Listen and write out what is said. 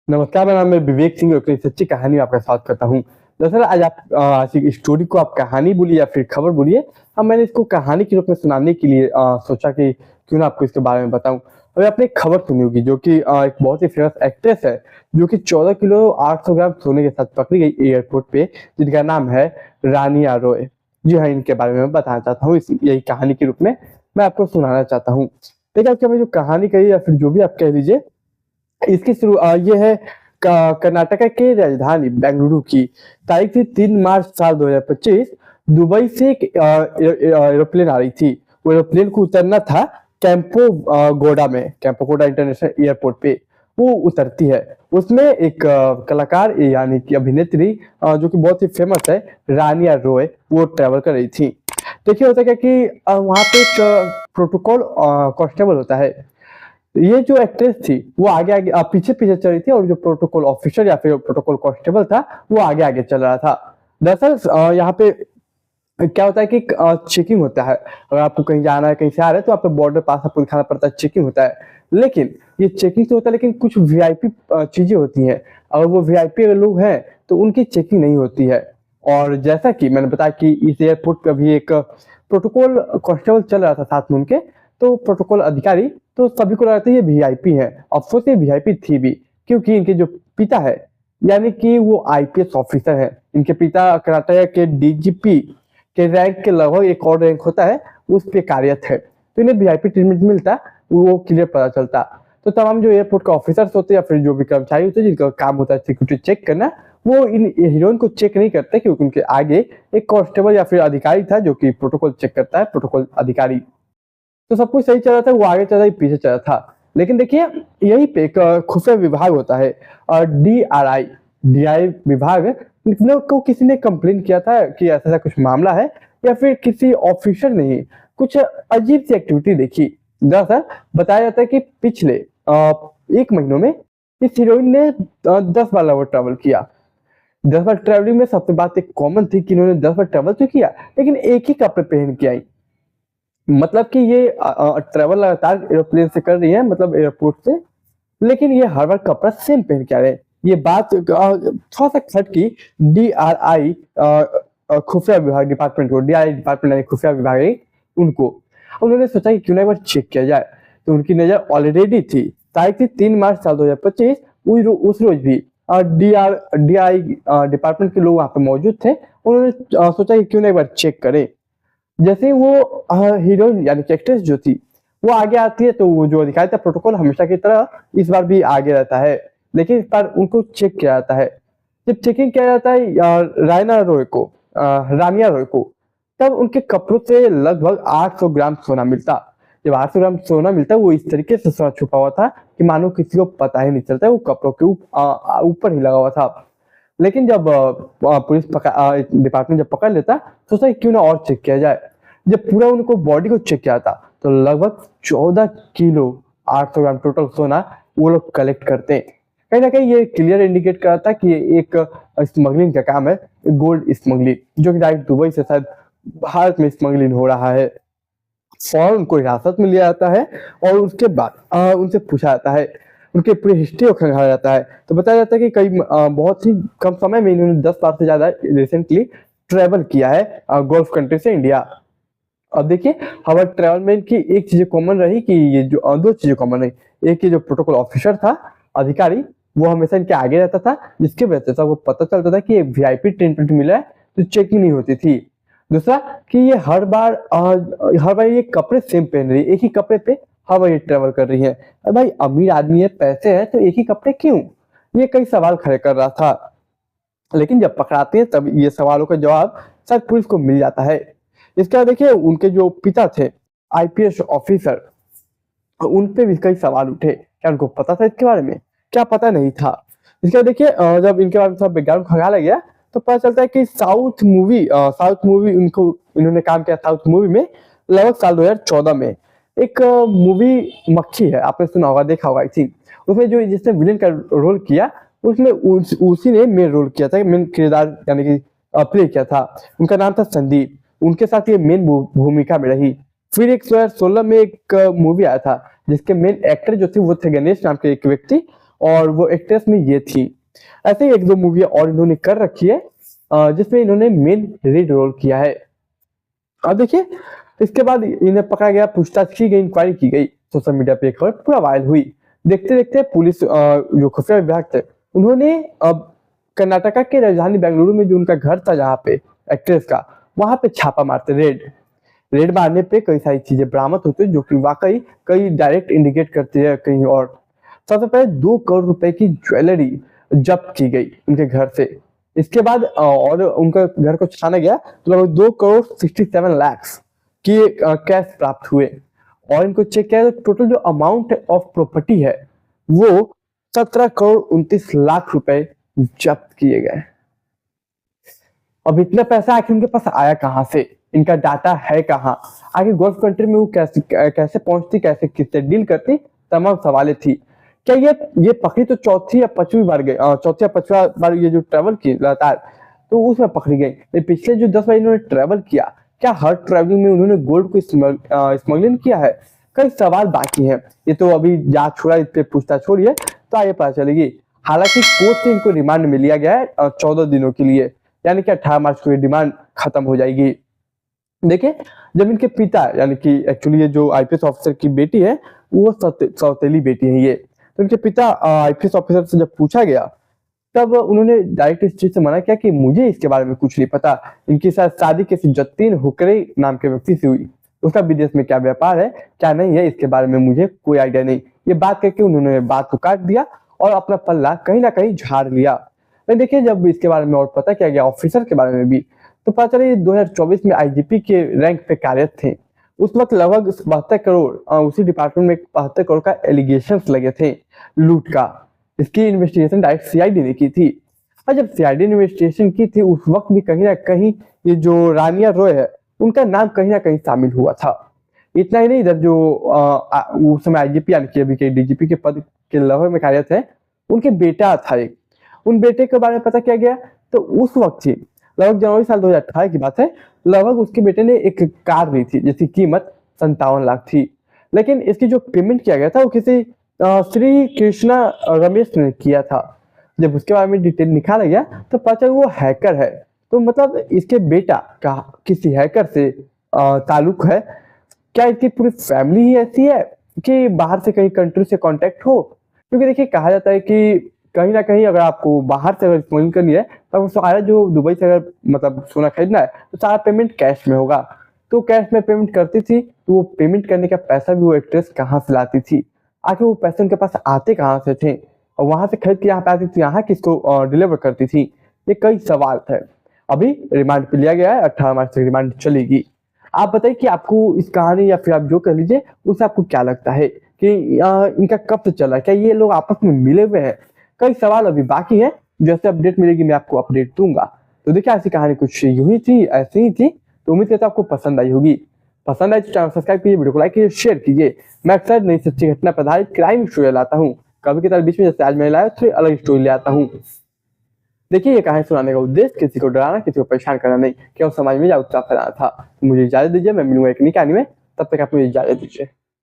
नमस्कार, मेरा नाम है विवेक सिंह और एक सच्ची कहानी में आपका स्वागत करता हूँ। दरअसल आज आप आज की स्टोरी को आप कहानी बोलिए या फिर खबर बोलिए, अब मैंने इसको कहानी के रूप में सुनाने के लिए सोचा कि क्यों ना आपको इसके बारे में बताऊँ। अभी आपने एक खबर सुनी होगी जो कि एक बहुत ही फेमस एक्ट्रेस है, जो कि 14 किलो 800 ग्राम सोने के साथ पकड़ी गई एयरपोर्ट पे, जिनका नाम है रानिया रॉय। जी हाँ, इनके बारे में मैं बताना चाहता हूँ, इस यही कहानी के रूप में मैं आपको सुनाना चाहता हूँ। देखिए, आपकी मैं जो कहानी कही या फिर जो भी आप कह लीजिए, इसकी ये है कर्नाटक की राजधानी बेंगलुरु की। तारीख थी 3 मार्च साल 2025। दुबई से एक एरोप्लेन आ रही थी। वो एरोप्लेन को उतरना था गोडा में, कैंपोगोडा इंटरनेशनल एयरपोर्ट पे वो उतरती है। उसमें एक कलाकार यानी कि अभिनेत्री जो कि बहुत ही फेमस है, रानिया रॉय, वो ट्रैवल कर रही थी। देखिए, होता क्या कि वहाँ पे एक प्रोटोकॉल कांस्टेबल होता है। ये जो एक्ट्रेस थी वो आगे आगे पीछे पीछे चल रही थी, और जो प्रोटोकॉल ऑफिसर या फिर प्रोटोकॉल कांस्टेबल था वो आगे आगे चल रहा था। दरअसल यहाँ पे क्या होता है कि चेकिंग होता है। अगर आपको कहीं जाना है, कहीं से आ रहे हैं, तो आपको बॉर्डर पास आपको दिखाना पड़ता है, चेकिंग होता है। लेकिन ये चेकिंग तो होता है, लेकिन कुछ वीआईपी चीजें होती हैं। अगर वो वीआईपी अगर लोग हैं तो उनकी चेकिंग नहीं होती है। और जैसा कि मैंने बताया कि इस एयरपोर्ट पे अभी एक प्रोटोकॉल कांस्टेबल चल रहा था साथ में उनके, तो प्रोटोकॉल अधिकारी, तो सभी को लगता है ये वीआईपी है। अफसोस ये वीआईपी थी भी, क्योंकि इनके जो पिता है, यानी कि वो आईपीएस ऑफिसर है। इनके पिता कर्नाटक के डीजीपी के रैंक के लगभग एक और रैंक होता है, उस पे कार्यरत है। तो इन्हें वीआईपी ट्रीटमेंट मिलता, वो क्लियर पता चलता। तो तमाम जो एयरपोर्ट के ऑफिसर्स होते हैं या फिर जो भी कर्मचारी होते हैं जिनका काम होता है सिक्योरिटी चेक करना, वो इन हीरोइन को चेक नहीं करते, क्योंकि उनके आगे एक कांस्टेबल या फिर अधिकारी था जो कि प्रोटोकॉल चेक करता है, प्रोटोकॉल अधिकारी। तो सब कुछ सही चल रहा था, वो आगे चल रहा, पीछे चल रहा था। लेकिन देखिए, यहीं पे एक खुफिया विभाग होता है, और डीआई विभाग को किसी ने कंप्लेन किया था कि ऐसा कुछ मामला है, या फिर किसी ऑफिसर ने कुछ अजीब सी एक्टिविटी देखी। दरअसल बताया जाता है कि पिछले 1 महीनों में इस हीरोइन ने 10 बार लगभग ट्रैवल किया। 10 बार ट्रैवलिंग में सबसे बात एक कॉमन थी कि इन्होंने 10 बार ट्रैवल तो किया, लेकिन एक ही कपड़े पहन के आई। मतलब कि ये ट्रैवल लगातार एरोप्लेन से कर रही है, मतलब एयरपोर्ट से, लेकिन ये हर बार कपड़ा सेम पहन के आ रहे हैं। ये बात थोड़ा सा खट की डीआरआई खुफिया विभाग डिपार्टमेंट को, डीआरआई डिपार्टमेंट यानी खुफिया विभाग है उनको। उन्होंने सोचा कि क्यों ना एक बार चेक किया जाए। तो उनकी नजर ऑलरेडी थी, तारीख थी 3 मार्च साल 2025। उस रोज भी डीआरआई डिपार्टमेंट के लोग वहां पे मौजूद थे। उन्होंने सोचा कि क्यों ना एक बार चेक करें। जैसे ही वो हीरोइन यानी कि एक्ट्रेस जो थी वो आगे आती है, तो वो जो अधिकारी था प्रोटोकॉल हमेशा की तरह इस बार भी आगे रहता है, लेकिन इस बार उनको चेक किया जाता है। जब चेकिंग किया जाता है रानिया रॉय को, तब उनके कपड़ों से लगभग 800 ग्राम सोना मिलता। जब 800 ग्राम सोना मिलता, वो इस तरीके से सोना छुपा हुआ था कि मानो किसी को पता ही नहीं चलता, वो कपड़ों के ऊपर ही लगा हुआ था। लेकिन जब पुलिस डिपार्टमेंट जब पकड़ लेता, सोचा कि क्यों ना और चेक किया जाए। जब पूरा उनको बॉडी को चेक किया था, तो लगभग 14 किलो 800 ग्राम टोटल सोना वो लोग कलेक्ट करते हैं। कहीं ना कहीं ये क्लियर इंडिकेट करता कि ये एक स्मगलिंग का काम है, गोल्ड स्मगलिंग, जो कि डायरेक्ट दुबई से शायद भारत में स्मगलिंग हो रहा है। फौरन उनको हिरासत में लिया जाता है, और उसके बाद उनसे पूछा जाता है, उनके पूरी हिस्ट्री को खंगाला जाता है। तो बताया जाता है कि कई बहुत ही कम समय में इन्होंने 10 बार से ज्यादा रिसेंटली ट्रेवल किया है गल्फ कंट्री से इंडिया। अब देखिए, हमारे ट्रेवल में की एक चीज कॉमन रही कि ये जो 2 चीजें कॉमन रही। एक, ये जो प्रोटोकॉल ऑफिसर था, अधिकारी, वो हमेशा इनके आगे रहता था, जिसके वजह से सबको पता चलता था कि एक वीआईपी ट्रीटमेंट मिला है, तो चेकिंग नहीं होती थी। दूसरा कि ये हर बार ये कपड़े सेम पहन रही है, एक ही कपड़े पे हर बार ये ट्रेवल कर रही है। अब भाई अमीर आदमी है, पैसे है, तो एक ही कपड़े क्यों? ये कई सवाल खड़े कर रहा था। लेकिन जब पकड़ाते हैं तब ये सवालों का जवाब शायद पुलिस को मिल जाता है। इसके बाद देखिए, उनके जो पिता थे आईपीएस ऑफिसर, उन पे भी कई सवाल उठे। क्या उनको पता था इसके बारे में? क्या पता नहीं था। इसके बाद देखिए, जब इनके बारे में सब बैकग्राउंड खंगाला गया, तो पता चलता है कि साउथ मूवी उनको इन्होंने काम किया। साउथ मूवी में लगभग साल 2014 में एक मूवी मक्खी है, आपने सुना होगा, देखा होगा आई थिंक। उसमें जो जिसने विलेन का रोल किया, उसमें उसी ने मेन रोल किया था, मेन किरदार यानी कि प्ले किया था। उनका नाम था संदीप। उनके साथ ये मेन भूमिका में रही। फिर एक 2016 में एक मूवी आया था, जिसके मेन एक्टर जो थे वो थे गणेश नाम के एक व्यक्ति। और वो एक्ट्रेस में ये थी। ऐसे ही एक दो मूवी और इन्होंने कर रखी है जिसमें इन्होंने मेन लीड रोल किया है। अब देखिए इसके बाद इन्हें पकड़ा गया, पूछताछ की गई, इंक्वायरी की गई, सोशल मीडिया पे खबर पूरा वायरल हुई। देखते देखते पुलिस जो खुफिया विभाग थे उन्होंने अब कर्नाटका के राजधानी बेंगलुरु में जो उनका घर था जहाँ पे एक्ट्रेस का, वहां पे छापा मारते, रेड मारने पे कई सारी चीजें बरामद होती है जो कि वाकई कई डायरेक्ट इंडिकेट करती है कहीं और। सबसे पहले 2 करोड़ रुपए की ज्वेलरी जब्त की गई उनके घर से। इसके बाद और उनका घर को छाना गया तो लगभग 2 करोड़ 67 लाख की कैश प्राप्त हुए। और इनको चेक किया तो टोटल जो अमाउंट ऑफ प्रॉपर्टी है वो 17 करोड़ 29 लाख रुपए जब्त किए गए। अब इतना पैसा आखिर उनके पास आया कहां से, इनका डाटा है कहां, आगे गल्फ कंट्री में वो कैसे पहुंचती, कैसे किससे डील करती, तमाम सवालें थी। क्या ये पकड़ी तो चौथी या पांचवी बार गई, चौथी या पांचवा बार ये जो ट्रेवल की लगातार तो उसमें पकड़ी गई। पिछले जो 10 बार इन्होंने ट्रेवल किया, क्या हर ट्रेवलिंग में उन्होंने गोल्ड को स्मगलिंग किया है? कई सवाल बाकी हैं। ये तो अभी जांच छोड़ा, इस पे पूछताछ छोड़िए तो आगे पता चलेगी। हालांकि कोर्ट से इनको रिमांड में लिया गया है 14 दिनों के लिए, यानी कि 18 मार्च को ये डिमांड खत्म हो जाएगी। देखिए जब इनके पिता यानी कि एक्चुअली ये जो आईपीएस ऑफिसर की बेटी है वो सौतेली बेटी है ये, तो इनके पिता आईपीएस ऑफिसर से जब पूछा गया तब उन्होंने डायरेक्ट इस चीज से मना किया कि मुझे इसके बारे में कुछ नहीं पता। इनकी शायद शादी किसी जतीन हुक्रे नाम के व्यक्ति से हुई, उसका विदेश में क्या व्यापार है क्या नहीं है इसके बारे में मुझे कोई आइडिया नहीं। ये बात करके उन्होंने बात को काट दिया और अपना पल्ला कहीं ना कहीं झाड़ लिया। देखिए जब इसके बारे में और पता किया गया ऑफिसर के बारे में भी, तो पता चला 2024 में आईजीपी के रैंक पे कार्यरत थे। उस वक्त लगभग 72 करोड़ उसी डिपार्टमेंट में 72 करोड़ का एलिगेशंस लगे थे लूट का। इसकी इन्वेस्टिगेशन डायरेक्ट सीआईडी ने की थी। और जब सीआईडी ने इन्वेस्टिगेशन की थी उस वक्त भी कहीं ना कहीं ये जो रानिया रॉय है उनका नाम कहीं ना कहीं शामिल हुआ था। इतना ही नहीं, इधर जो उस समय आईजीपी यानी कि अभी के डीजीपी के पद के लेवल में कार्यरत है, उनके बेटा था एक, उन बेटे के बारे में पता किया गया तो उस वक्त ही लगभग जनवरी साल 2018 की बात है, लगभग उसके बेटे ने एक कार ली थी जिसकी कीमत 57 लाख थी। लेकिन इसकी जो पेमेंट किया गया था वो किसी श्री कृष्णा रमेश ने किया था। जब उसके बारे में डिटेल निकाला गया तो पता चला वो हैकर है। तो मतलब इसके बेटा का किसी हैकर से ताल्लुक है। क्या इसकी पूरी फैमिली ही ऐसी है कि बाहर से कहीं कंट्री से कांटेक्ट हो? क्योंकि देखिए कहा जाता है कि कहीं ना कहीं अगर आपको बाहर से अगर स्मगलिंग करनी है तो सारा जो दुबई से अगर मतलब सोना खरीदना है तो सारा पेमेंट कैश में होगा। तो कैश में पेमेंट करती थी तो वो पेमेंट करने का पैसा भी वो एक्ट्रेस कहाँ से लाती थी, आखिर वो पैसे उनके पास आते कहाँ से थे, और वहां से खरीद के यहाँ पे आती थी, यहाँ किसको डिलीवर करती थी? ये कई सवाल थे। अभी रिमांड पे लिया गया है, 18 मार्च तक रिमांड चलेगी। आप बताइए कि आपको इस कहानी या फिर आप जो कह लीजिए उससे आपको क्या लगता है कि इनका कब से चला, क्या ये लोग आपस में मिले हुए हैं? कई सवाल अभी बाकी है, जैसे अपडेट मिलेगी मैं आपको अपडेट दूंगा। तो देखिए ऐसी कहानी कुछ यूं ही थी, ऐसी ही थी। तो उम्मीद करता हूं आपको पसंद आई होगी। पसंद आई तो चैनल सब्सक्राइब कीजिए, वीडियो को लाइक कीजिए, शेयर कीजिए। मैं अक्सर नई सच्ची घटना पर आधारित क्राइम स्टोरी लाता हूँ, कभी कभी बीच में जैसे आज मैं लाया थोड़ी अलग स्टोरी ले आता हूँ। देखिए ये कहानी सुनाने का उद्देश्य किसी को डराना, किसी को परेशान करना नहीं, केवल समाज में जागरूकता फैलाना था। मुझे इजाजत दीजिए, मैं मिलूंगा एक नई कहानी में, तब तक आप मुझे इजाजत दीजिए।